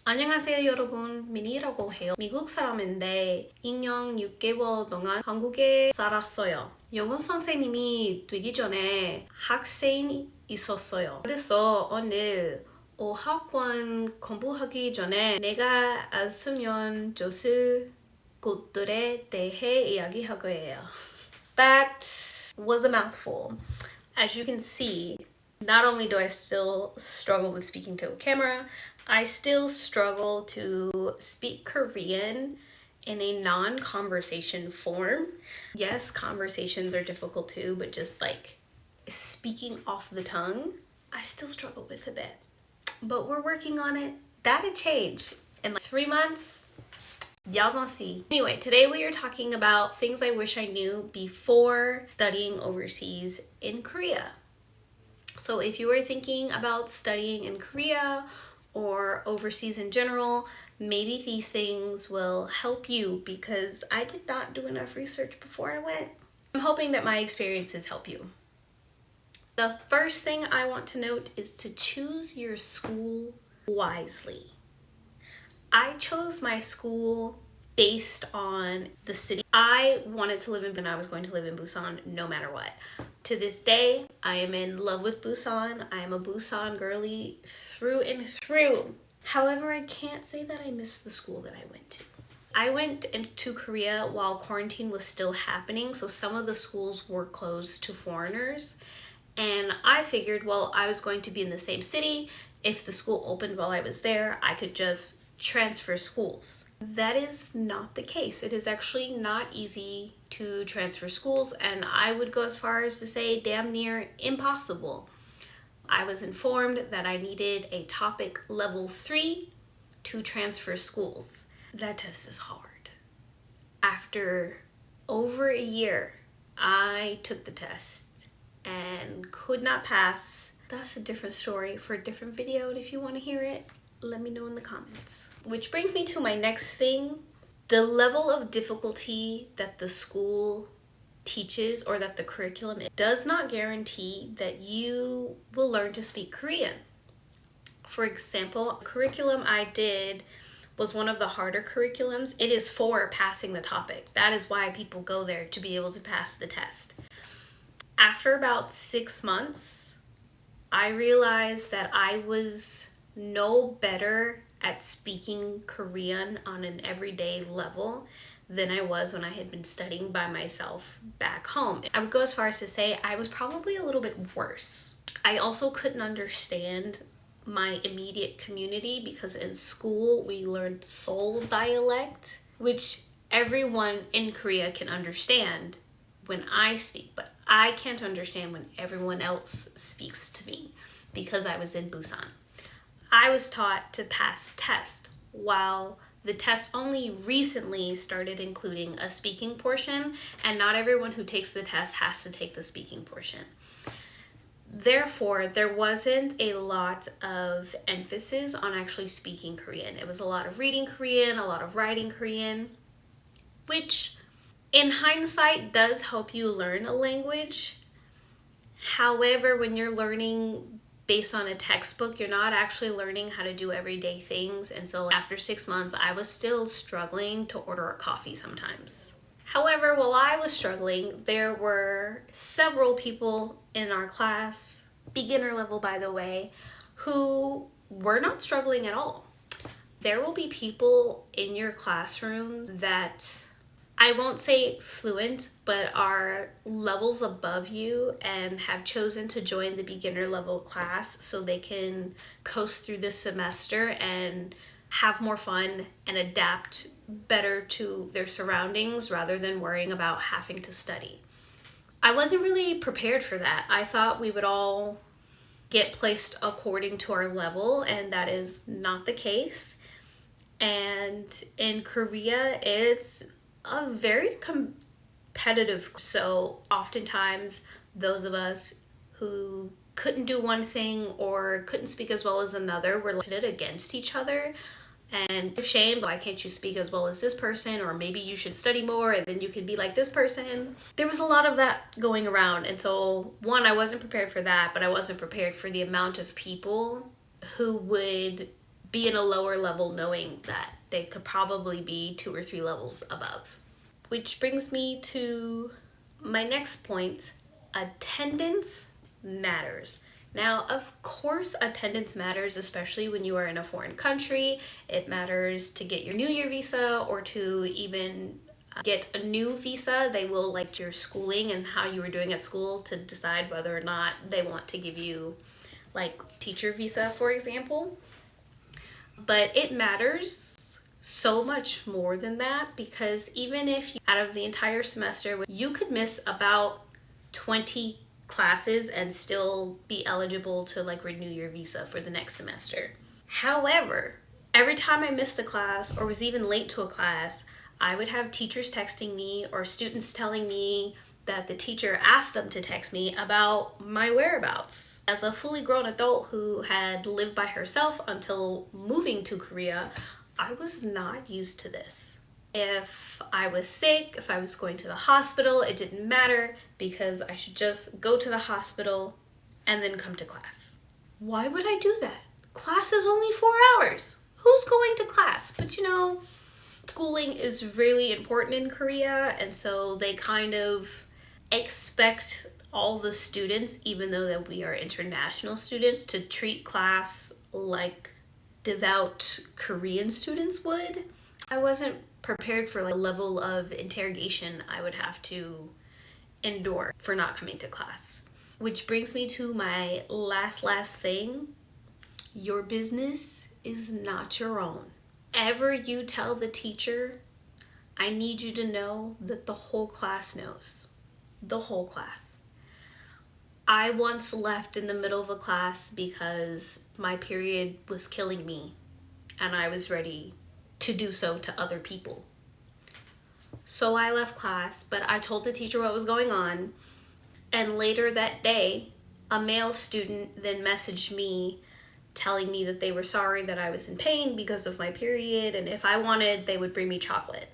안녕하세요 여러분, 미니라고 해요. 미국 사람인데 2년 6개월 동안 한국에 살았어요. 영어 선생님이 되기 전에 학생이 있었어요. 그래서 오늘 어학원 공부하기 전에 내가 알수면 좋을 곳들에 대해 이야기할 거예요. That was a mouthful. As you can see, not only do I still struggle with speaking to a camera, I still struggle to speak Korean in a non-conversation form. Yes, conversations are difficult too, but just like speaking off the tongue, I still struggle with a bit. But we're working on it. That'll change in like 3 months. Y'all gonna see. Anyway, today we are talking about things I wish I knew before studying overseas in Korea. So if you were thinking about studying in Korea or overseas in general, maybe these things will help you because I did not do enough research before I went. I'm hoping that my experiences help you. The first thing I want to note is to choose your school wisely. I chose my school based on the city. I wanted to live in, and I was going to live in Busan no matter what. To this day, I am in love with Busan. I am a Busan girly through and through. However, I can't say that I miss the school that I went to. I went into Korea while quarantine was still happening, so some of the schools were closed to foreigners. And I figured, well, I was going to be in the same city. If the school opened while I was there, I could just transfer schools. That is not the case. It is actually not easy to transfer schools, and I would go as far as to say damn near impossible. I was informed that I needed a topic level 3 to transfer schools. That test is hard. After over a year, I took the test and could not pass. That's a different story for a different video, and if you want to hear it, let me know in the comments. Which brings me to my next thing. The level of difficulty that the school teaches or that the curriculum does not guarantee that you will learn to speak Korean. For example, the curriculum I did was one of the harder curriculums. It is for passing the topic. That is why people go there, to be able to pass the test. After about 6 months, I realized that I was no better at speaking Korean on an everyday level than I was when I had been studying by myself back home. I would go as far as to say I was probably a little bit worse. I also couldn't understand my immediate community because in school we learned Seoul dialect, which everyone in Korea can understand when I speak, but I can't understand when everyone else speaks to me because I was in Busan. I was taught to pass test, while the test only recently started including a speaking portion, and not everyone who takes the test has to take the speaking portion. Therefore, there wasn't a lot of emphasis on actually speaking Korean. It was a lot of reading Korean, a lot of writing Korean, which in hindsight does help you learn a language. However, when you're learning based on a textbook, you're not actually learning how to do everyday things. And so after 6 months, I was still struggling to order a coffee sometimes. However, while I was struggling, there were several people in our class, beginner level by the way, who were not struggling at all. There will be people in your classroom that I won't say fluent, but are levels above you and have chosen to join the beginner level class so they can coast through this semester and have more fun and adapt better to their surroundings rather than worrying about having to study. I wasn't really prepared for that. I thought we would all get placed according to our level, and that is not the case. And in Korea, it's a very competitive, so oftentimes those of us who couldn't do one thing or couldn't speak as well as another were pitted against each other and shame, why can't you speak as well as this person, or maybe you should study more and then you can be like this person. There was a lot of that going around, and so one, I wasn't prepared for that, but I wasn't prepared for the amount of people who would be in a lower level knowing that they could probably be 2 or 3 levels above. Which brings me to my next point. Attendance matters. Now, of course, attendance matters, especially when you are in a foreign country. It matters to get your New Year visa or to even get a new visa. They will like your schooling and how you were doing at school to decide whether or not they want to give you like teacher visa, for example. But it matters so much more than that, because even if you, out of the entire semester, you could miss about 20 classes and still be eligible to like renew your visa for the next semester. However, every time I missed a class or was even late to a class, I would have teachers texting me or students telling me that the teacher asked them to text me about my whereabouts. As a fully grown adult who had lived by herself until moving to Korea, I was not used to this. If I was sick, if I was going to the hospital, it didn't matter because I should just go to the hospital and then come to class. Why would I do that? Class is only 4 hours. Who's going to class? But you know, schooling is really important in Korea, and so they kind of expect all the students, even though that we are international students, to treat class like devout Korean students would. I wasn't prepared for the level of interrogation I would have to endure for not coming to class. Which brings me to my last thing. Your business is not your own. Ever you tell the teacher, I need you to know that the whole class knows. The whole class. I once left in the middle of a class because my period was killing me and I was ready to do so to other people. So I left class, but I told the teacher what was going on, and later that day, a male student then messaged me telling me that they were sorry that I was in pain because of my period, and if I wanted, they would bring me chocolate.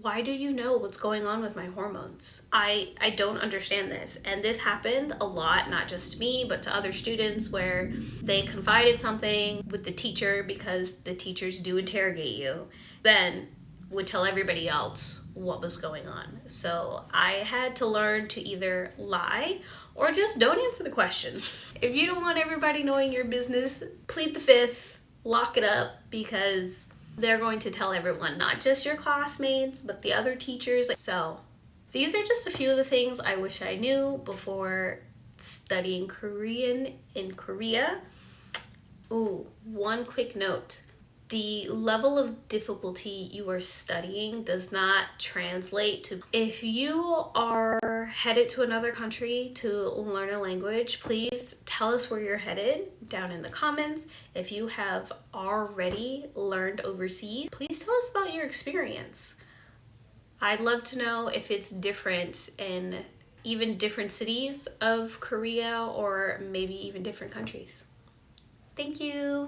Why do you know what's going on with my hormones? I don't understand this. And this happened a lot, not just to me, but to other students, where they confided something with the teacher because the teachers do interrogate you, then would tell everybody else what was going on. So I had to learn to either lie or just don't answer the question. If you don't want everybody knowing your business, plead the fifth, lock it up, because they're going to tell everyone, not just your classmates, but the other teachers. So these are just a few of the things I wish I knew before studying Korean in Korea. Ooh, one quick note. The level of difficulty you are studying does not translate to if you are headed to another country to learn a language. Please tell us where you're headed down in the comments. If you have already learned overseas, please tell us about your experience. I'd love to know if it's different in even different cities of Korea or maybe even different countries. Thank you.